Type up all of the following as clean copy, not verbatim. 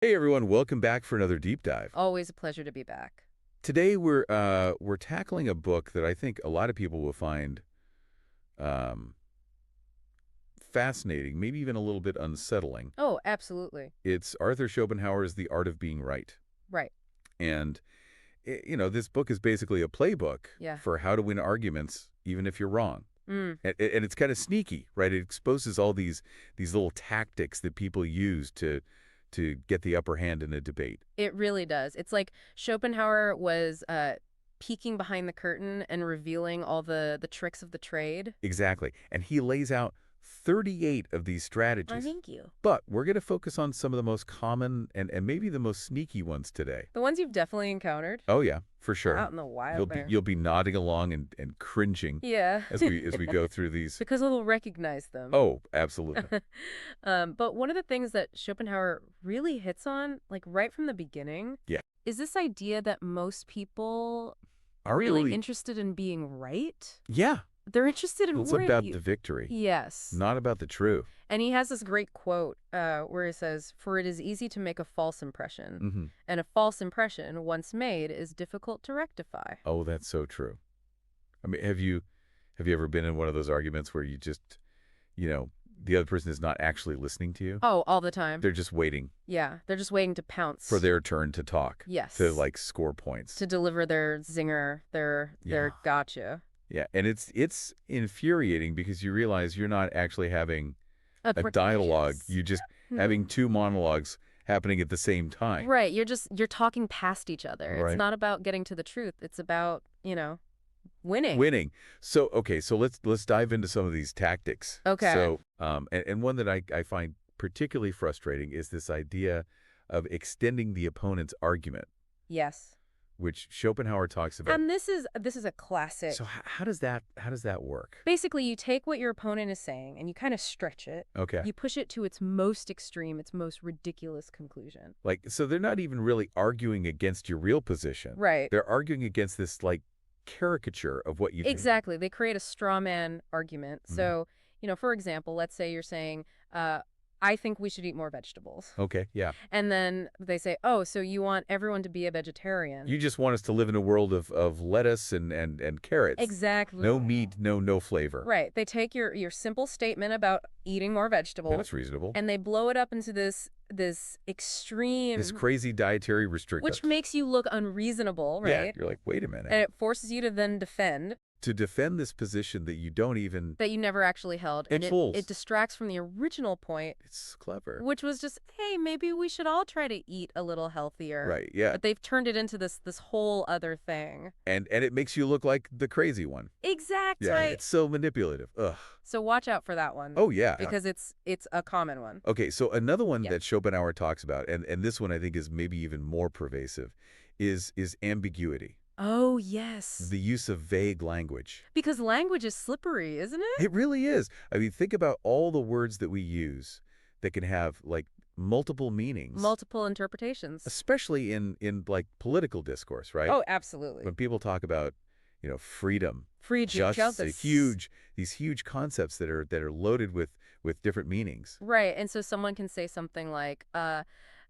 Hey everyone, welcome back for another deep dive. Always a pleasure to be back. Today we're tackling a book that I think a lot of people will find um, fascinating, maybe even a little bit unsettling. Oh, absolutely. It's Arthur Schopenhauer's The Art of Being Right. Right. And this book is basically a playbook Yeah. for how to win arguments even if you're wrong. Mm. And it's kind of sneaky, right? It exposes all these little tactics that people use to get the upper hand in a debate. It really does. It's like Schopenhauer was peeking behind the curtain and revealing all the tricks of the trade. Exactly. And he lays out 38 of these I strategies. thank you. But we're going to focus on some of the most common and maybe the most sneaky ones today. The ones you've definitely encountered Oh yeah, for sure. out in the wild You'll be there. you'll be nodding along and cringing Yeah. as we go through these. Because we'll recognize them. Oh, absolutely. But one of the things that Schopenhauer really hits on, like right from the beginning, Yeah. is this idea that most people Are really interested in being right. Yeah. They're interested in It's worrying about you. the victory, Yes. not about the truth. And he has this great quote where he says, "For it is easy to make a false impression, Hmm. and a false impression, once made, is difficult to rectify." Oh, that's so true. I mean, have you ever been in one of those arguments where you just, the other person is not actually listening to you? Oh, all the time. They're just waiting Yeah, they're just waiting to pounce. for their turn to talk. Yes. To like score points. To deliver their zinger, their Yeah. gotcha. Yeah, and it's infuriating because you realize you're not actually having a dialogue. Yes. You just Mhm. having two monologues happening at the same time. Right, you're talking past each other. Right. It's not about getting to the truth. It's about, winning. Winning. So okay, so let's dive into some of these tactics. Okay. So and one that I find particularly frustrating is this idea of extending the opponent's argument, Yes. which Schopenhauer talks about. And this is a classic. So how does that work? Basically, you take what your opponent is saying and you kind of stretch it. Okay. You push it to its most extreme, its most ridiculous conclusion. Like, so they're not even really arguing against your real position. Right. They're arguing against this, like, caricature of what you think. Exactly. They create a straw man argument. Mhm. So, for example, let's say you're saying, I think we should eat more vegetables. Okay, yeah. And then they say, oh, so you want everyone to be a vegetarian. You just want us to live in a world of lettuce and carrots. Exactly. No meat, no flavor. Right. They take your simple statement about eating more vegetables. That's reasonable. And they blow it up into this extreme, This crazy dietary restriction. which makes you look unreasonable, right? Yeah, you're like, wait a minute. And it forces you to then defend To defend this position that you don't even... that you never actually held. It And fools. it distracts from the original point, It's clever. which was just, hey, maybe we should all try to eat a little healthier. Right, yeah. But they've turned it into this whole other thing. And it makes you look like the crazy one. Exactly. Yeah, it's so manipulative. Ugh. So watch out for that one. Oh, yeah. Because it's a common one. Okay, so another one Yeah. that Schopenhauer talks about, and this one I think is maybe even more pervasive, is ambiguity. Oh, yes. The use of vague language. Because language is slippery, isn't it? It really is. I mean, think about all the words that we use that can have, like, multiple meanings. Multiple interpretations. Especially in like, political discourse, right? Oh, absolutely. When people talk about, freedom, Free justice, these huge concepts that are loaded with different meanings. Right. And so someone can say something like,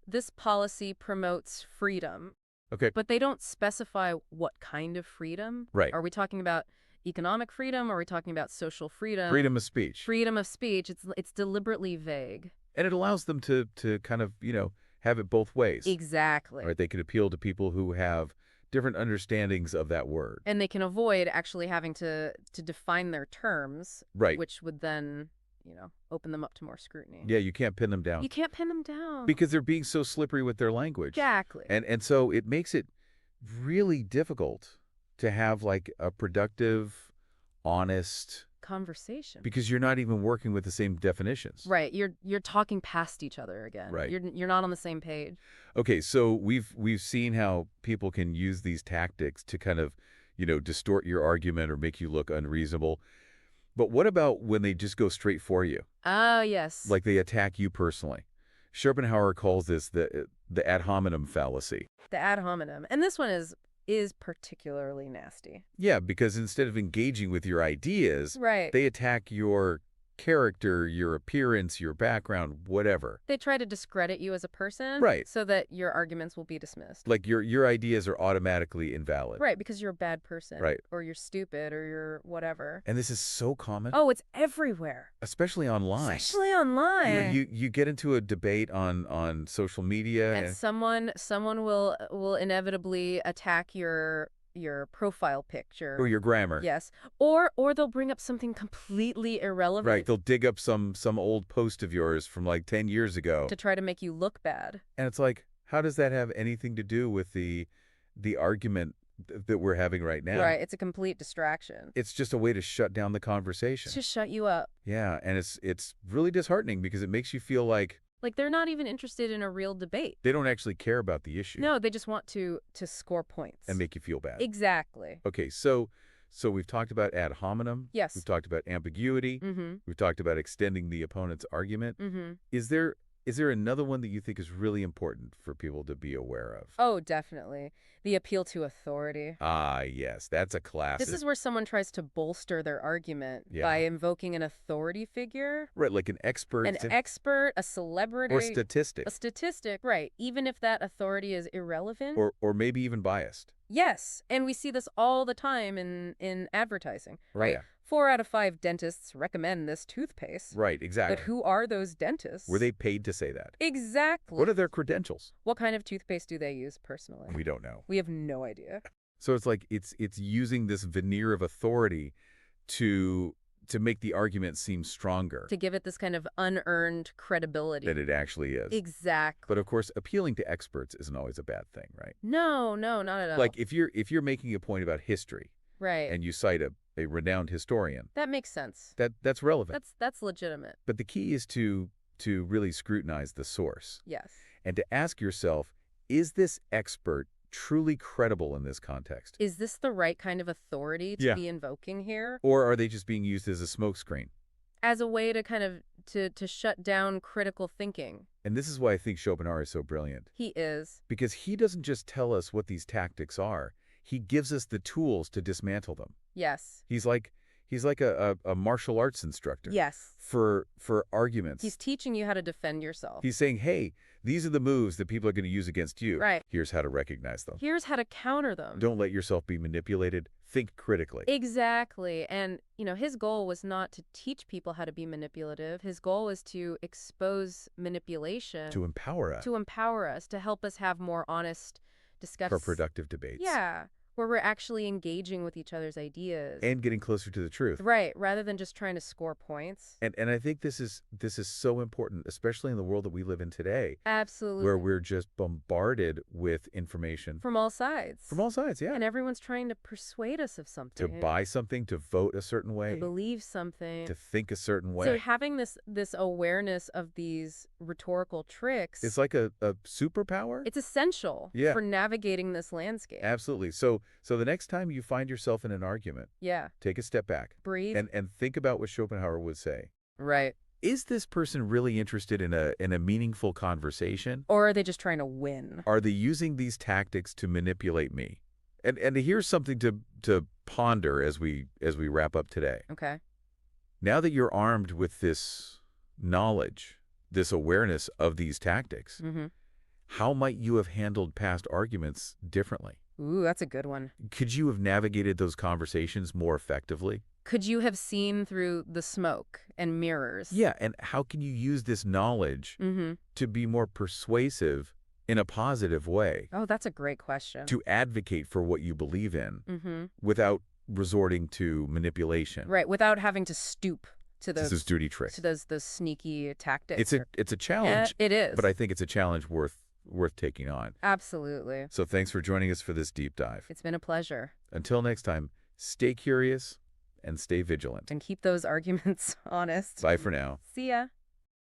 this policy promotes freedom. Okay. But they don't specify what kind of freedom. Right. Are we talking about economic freedom? Are we talking about social freedom? Freedom of speech. Freedom of speech. It's deliberately vague. And it allows them to kind of, have it both ways. Exactly. Right? They could appeal to people who have different understandings of that word. And they can avoid actually having to define their terms. Right. Which would then, open them up to more scrutiny. Yeah, you can't pin them down. You can't pin them down. Because they're being so slippery with their language. Exactly. And so it makes it really difficult to have like a productive, honest conversation. Because you're not even working with the same definitions. Right. You're talking past each other again. Right. You're not on the same page. Okay, so we've seen how people can use these tactics to kind of, distort your argument or make you look unreasonable. But what about when they just go straight for you? Oh, yes. Like they attack you personally. Schopenhauer calls this the ad hominem fallacy. The ad hominem. And this one is particularly nasty. Yeah, because instead of engaging with your ideas, Right. they attack your character, your appearance, your background, whatever. They try to discredit you as a person Right. so that your arguments will be dismissed. Like your ideas are automatically invalid. Right, because you're a bad person. Right. Or you're stupid or you're whatever. And this is so common. Oh, it's everywhere. Especially online. Especially online. You get into a debate on social media and someone will inevitably attack your profile picture. or your grammar. Yes. Or they'll bring up something completely irrelevant. Right, they'll dig up some old post of yours from like 10 years ago. To try to make you look bad. And it's like, how does that have anything to do with the argument that we're having right now? Right, it's a complete distraction. It's just a way to shut down the conversation. To shut you up. Yeah, and it's really disheartening because it makes you feel like they're not even interested in a real debate. they don't actually care about the issue. No, they just want to score points. And make you feel bad. Exactly. Okay, so we've talked about ad hominem. Yes. We've talked about ambiguity. Mm-hmm. We've talked about extending the opponent's argument. Mm-hmm. Is there another one that you think is really important for people to be aware of? Oh, definitely. The appeal to authority. Ah, yes, that's a classic. This is where someone tries to bolster their argument Yeah. by invoking an authority figure. Right, like an expert. A celebrity. Or statistic. A statistic, right. Even if that authority is irrelevant. Or maybe even biased. Yes, and we see this all the time in advertising. Right. Yeah. 4 out of 5 dentists recommend this toothpaste. Right, exactly. But who are those dentists? Were they paid to say that? Exactly. What are their credentials? What kind of toothpaste do they use personally? We don't know. We have no idea. So it's like it's using this veneer of authority to make the argument seem stronger To give it this kind of unearned credibility. than it actually is. Exactly. But of course, appealing to experts isn't always a bad thing, right? No, not at all. Like if you're making a point about history right. and you cite a renowned historian, That makes sense. that's relevant. That's legitimate. But the key is to really scrutinize the source Yes. and to ask yourself, is this expert truly credible in this context? Is this the right kind of authority to Yeah. be invoking here? Or are they just being used as a smokescreen? As a way to kind of to shut down critical thinking. And this is why I think Schopenhauer is so brilliant. He is. Because he doesn't just tell us what these tactics are. He gives us the tools to dismantle them. Yes. He's like a martial arts instructor. Yes. For arguments. He's teaching you how to defend yourself. He's saying, hey, these are the moves that people are going to use against you. Right. Here's how to recognize them. Here's how to counter them. Don't let yourself be manipulated. Think critically. Exactly. And, his goal was not to teach people how to be manipulative. His goal was to expose manipulation. To empower us. To empower us, to help us have more honest discussions. For productive debates. Yeah. Where we're actually engaging with each other's ideas. And getting closer to the truth. Right, rather than just trying to score points. And I think this is so important, especially in the world that we live in today. Absolutely. Where we're just bombarded with information. From all sides. From all sides, yeah. And everyone's trying to persuade us of something. To buy something, to vote a certain way. To believe something. To think a certain way. So having this awareness of these rhetorical tricks. It's like a superpower. It's essential for navigating this landscape. Absolutely. So the next time you find yourself in an argument, take a step back. Breathe. And think about what Schopenhauer would say. Right. Is this person really interested in a meaningful conversation? Or are they just trying to win? Are they using these tactics to manipulate me? And here's something to ponder as we wrap up today. Okay. Now that you're armed with this knowledge, this awareness of these tactics, how might you have handled past arguments differently? Ooh, that's a good one. Could you have navigated those conversations more effectively? Could you have seen through the smoke and mirrors? Yeah, and how can you use this knowledge to be more persuasive in a positive way? Oh, that's a great question. To advocate for what you believe in without resorting to manipulation. Right, without having to stoop to those dirty tricks. To those sneaky tactics. It's a challenge. It is. But I think it's a challenge worth taking on. Absolutely. So thanks for joining us for this deep dive. It's been a pleasure. Until next time, stay curious and stay vigilant. And keep those arguments honest. Bye for now. See ya.